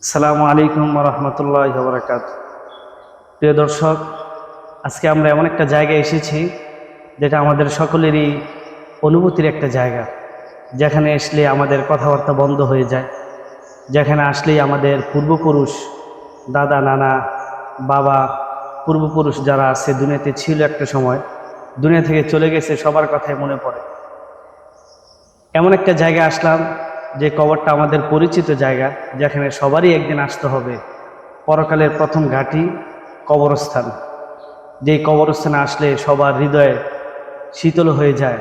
আসসালামু আলাইকুম রহমতুল্লাহ বরকাত। প্রিয় দর্শক, আজকে আমরা এমন একটা জায়গায় এসেছি যেটা আমাদের সকলেরই অনুভূতির একটা জায়গা, যেখানে আসলে আমাদের কথাবার্তা বন্ধ হয়ে যায়, যেখানে আসলেই আমাদের পূর্বপুরুষ, দাদা নানা বাবা, পূর্বপুরুষ যারা আছে দুনিয়াতে ছিল একটা সময়, দুনিয়া থেকে চলে গেছে, সবার কথাই মনে পড়ে। এমন একটা জায়গায় আসলাম যে কবরটা আমাদের পরিচিত জায়গা, যেখানে সবারই একদিন আসতে হবে। পরকালের প্রথম ঘাঁটি কবরস্থান, যেই কবরস্থানে আসলে সবার হৃদয়ে শীতল হয়ে যায়,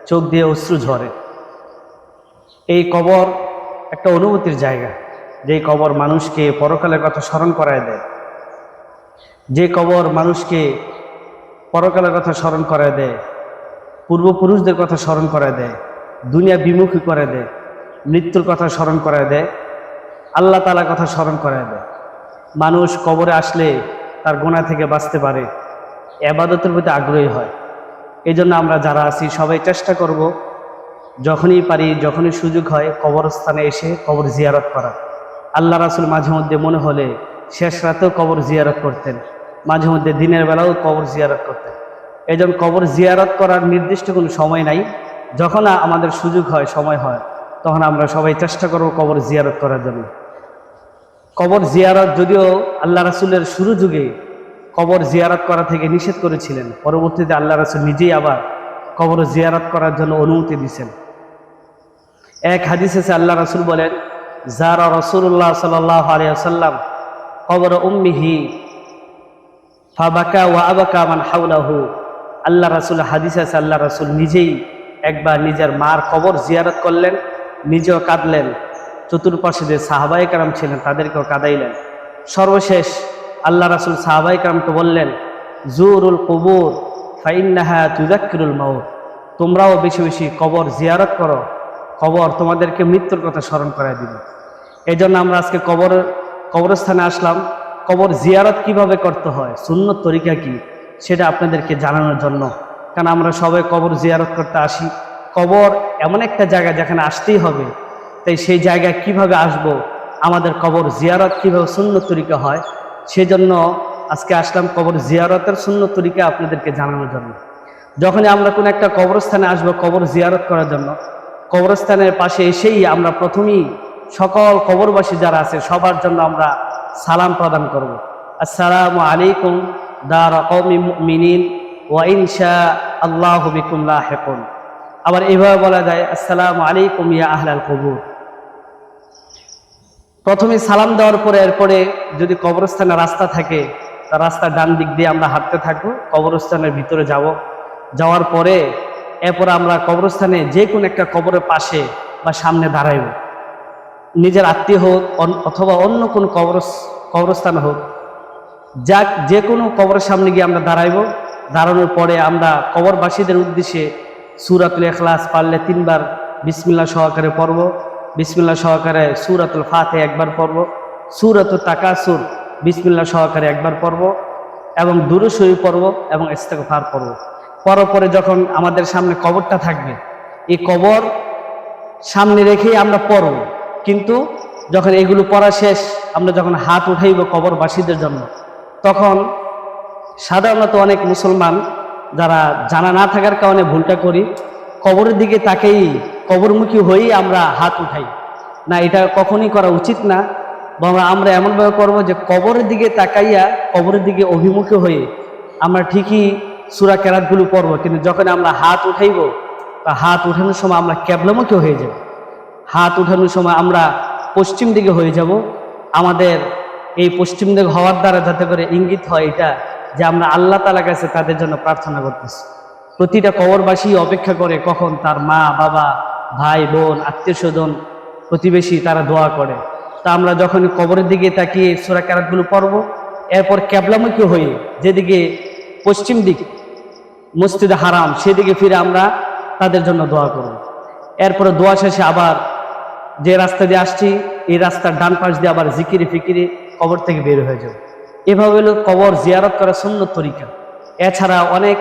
চোখ দিয়ে অশ্রু ঝরে। এই কবর একটা অনুভূতির জায়গা, যেই কবর মানুষকে পরকালের কথা স্মরণ করায় দেয়, যে কবর মানুষকে পরকালের কথা স্মরণ করায় দেয়, পূর্বপুরুষদের কথা স্মরণ করায় দেয়, দুনিয়া বিমুখী করে দেয়, মৃত্যুর কথা স্মরণ করায় দেয়, আল্লাহ তাআলার কথা স্মরণ করায় দেয়। মানুষ কবরে আসলে তার গুনাহ থেকে বাঁচতে পারে, ইবাদতের প্রতি আগ্রহী হয়। এই জন্য আমরা যারা আছি সবাই চেষ্টা করব, যখনই পারি, যখনই সুযোগ হয়, কবরস্থানে এসে কবর জিয়ারত করা। আল্লাহ রাসূল মাঝে মধ্যে মনে হলে শেষ রাতেও কবর জিয়ারত করতেন, মাঝে মধ্যে দিনের বেলাও কবর জিয়ারত করতেন। এই জন্য কবর জিয়ারত করার নির্দিষ্ট কোনো সময় নাই, যখন আমাদের সুযোগ হয়, সময় হয়, তখন আমরা সবাই চেষ্টা করব কবর জিয়ারত করার জন্য। কবর জিয়ারত যদিও আল্লাহ রাসূলের শুরু যুগে কবর জিয়ারত করা থেকে নিষেধ করেছিলেন, পরবর্তীতে আল্লাহ রাসূল নিজেই আবার কবর জিয়ারত করার জন্য অনুমতি দিয়েছেন। এক হাদিসে আল্লাহ রাসূল বলেন, যারা রাসূলুল্লাহ সাল্লাল্লাহু আলাইহি ওয়াসাল্লাম কবর উম্মিহি ফাবাকা ওয়া আবাকা মান হাওলাহু। আল্লাহ রাসূল হাদিসে আছে, আল্লাহ রাসূল নিজেই একবার নিজের মার কবর জিয়ারত করলেন, নিজেও কাঁদলেন, চতুর্পাশে যে সাহাবায়ে কেরাম ছিলেন তাদেরকেও কাঁদাইলেন। সর্বশেষ আল্লাহ রাসূল সাহাবায়ে কেরামকে বললেন, জুরুল কুবুর ফাইন্নাহা তুযাক্কিরুল মাউত। তোমরাও বেশি বেশি কবর জিয়ারত করো, কবর তোমাদেরকে মৃত্যুর কথা স্মরণ করায় দিবে। এই জন্য আমরা আজকে কবরস্থানে আসলাম। কবর জিয়ারত কিভাবে করতে হয়, সুন্নত তরিকা কি, সেটা আপনাদেরকে জানানোর জন্য। কারণ আমরা সবাই কবর জিয়ারত করতে আসি। কবর এমন একটা জায়গা যেখানে আসতেই হবে, তাই সেই জায়গায় কিভাবে আসব, আমাদের কবর জিয়ারত কিভাবে সুন্নত তরিকা হয়, সেজন্য আজকে আসলাম কবর জিয়ারতের সুন্নত তরিকা আপনাদেরকে জানানোর জন্য। যখনই আমরা কোনো একটা কবরস্থানে আসব কবর জিয়ারত করার জন্য, কবরস্থানের পাশে এসেই আমরা প্রথমেই সকল কবরবাসী যারা আছে সবার জন্য আমরা সালাম প্রদান করব। আসসালামু আলাইকুম দারা কওমিন মুমিনিন ওয়া ইনশা আল্লাহু বিকুম লাহিকুন। আবার এইভাবে বলা যায়, আসসালামু আলাইকুম ইয়া আহলাল কুবুর। প্রথমে সালাম দেওয়ার পরে এরপরে যদি কবরস্থানে রাস্তা থাকে, তার রাস্তার ডান দিক দিয়ে আমরা হাঁটতে থাকবো, কবরস্থানের ভিতরে যাব। যাওয়ার পরে এরপর আমরা কবরস্থানে যে কোনো একটা কবরের পাশে বা সামনে দাঁড়াইব। নিজের আত্মীয় হোক অথবা অন্য কোনো কবরস্থান হোক, যাক যে কোনো কবরের সামনে গিয়ে আমরা দাঁড়াইব। দাঁড়ানোর পরে আমরা কবরবাসীদের উদ্দেশ্যে সূরাতুল ইখলাস পারলে 3 বার বিসমিল্লাহ সহকারে পড়ব, বিসমিল্লাহ সহকারে সূরাতুল ফাতিহা একবার পড়ব, সূরাতুত তাকাসুর বিসমিল্লাহ সহকারে একবার পড়ব, এবং দুরূদ শরীফ পড়ব এবং ইস্তেগফার পড়ব। পরে যখন আমাদের সামনে কবরটা থাকবে, এই কবর সামনে রেখেই আমরা পড়ব। কিন্তু যখন এগুলো পড়া শেষ, আমরা যখন হাত উঠাইব কবরবাসীদের জন্য, তখন সাধারণত অনেক মুসলমান যারা জানা না থাকার কারণে ভুলটা করি, কবরের দিকে তাকেই কবরমুখী হয়েই আমরা হাত উঠাই। না, এটা কখনই করা উচিত না। বরং আমরা এমনভাবে করব যে কবরের দিকে তাকাইয়া, কবরের দিকে অভিমুখী হয়ে আমরা ঠিকই সূরা কেরাতগুলো পড়ব, কিন্তু যখন আমরা হাত উঠাইব, তা হাত উঠানোর সময় আমরা কিবলামুখী হয়ে যাব। হাত উঠানোর সময় আমরা পশ্চিম দিকে হয়ে যাব। আমাদের এই পশ্চিম দিকে হওয়ার দ্বারা যাতে করে ইঙ্গিত হয় এটা যে আমরা আল্লাহ তাআলার কাছে তাদের জন্য প্রার্থনা করতেছি। প্রতিটা কবরবাসী অপেক্ষা করে কখন তার মা বাবা ভাই বোন আত্মীয় স্বজন প্রতিবেশী তারা দোয়া করে। তা আমরা যখন কবরের দিকে তাকিয়ে সূরা কেরাতগুলো পড়ব, এরপর কিবলামুখী হয়ে যেদিকে পশ্চিম দিক মসজিদে হারাম সেদিকে ফিরে আমরা তাদের জন্য দোয়া করব। এরপরে দোয়া শেষে আবার যে রাস্তা দিয়ে আসছি এই রাস্তার ডান পাশ দিয়ে আবার জিকিরে ফিকিরে কবর থেকে বের হয়ে যাব। এভাবে হলো কবর জিয়ারত করা সুন্নত তরিকা। এছাড়া অনেক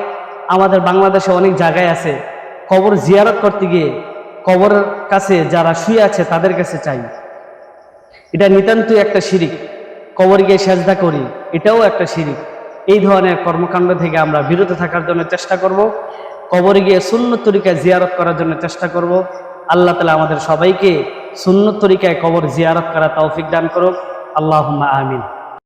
আমাদের বাংলাদেশে অনেক জায়গায় আছে, কবর জিয়ারত করতে গিয়ে কবরের কাছে যারা শুয়ে আছে তাদের কাছে চাই। এটা নিতান্তই একটা শিরিক। কবর গিয়ে সেজদা করি, এটাও একটা শিরিক। এই ধরনের কর্মকাণ্ড থেকে আমরা বিরত থাকার জন্য চেষ্টা করব। কবরে গিয়ে সুন্নত তরিকায় জিয়ারত করার জন্য চেষ্টা করব। আল্লাহ তাআলা আমাদের সবাইকে সুন্নত তরিকায় কবর জিয়ারত করা তৌফিক দান করুক। আল্লাহুম্মা আমিন।